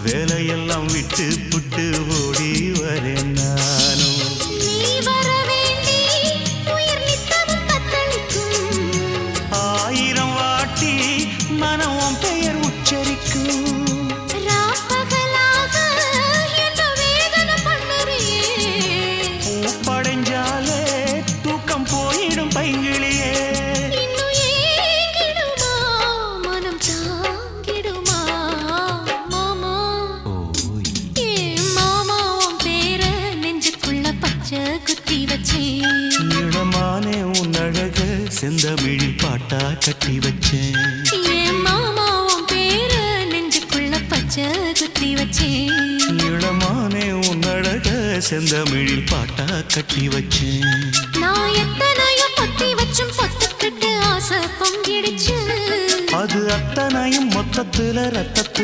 வேலையெல்லாம் விட்டு புட்டு ஓடி வரேன் நானும். நீ வர வேண்டி உயிர் நித்தமும் தத்தளிக்கும். 1000 வாட்டி மனம் உன் பெயர் உச்சரிக்கும். ராப்பகலாக என்ன வேதனை பண்ணுறியே. பூப்படைஞ்சாலே தூக்கம் போயிடும் பைங்கிளியே. இன்னும் ஏங்கிடுமா மனம் தாங்கிடுமா மாமா. ஏ மாமா உன் பேர நெஞ்சுக்குள்ள பச்சை குத்தி வச்சேன். இடமானே உன் அழக செந்தமிழில் பாட்டா கட்டி வச்சேன். ஏ மாமா உன் பேர நெஞ்சுக்குள்ள பச்சை குத்தி வச்சேன். இடமானே உன் அழக செந்தமிழில் பாட்டா கட்டி வச்சேன். நான் எத்தனையோ பொத்தி வச்சும் பொத்துக்கிட்டு ஆசை பொங்கிடுச்சு. அது அத்தனையும் மொத்தத்துல ரத்தத்துல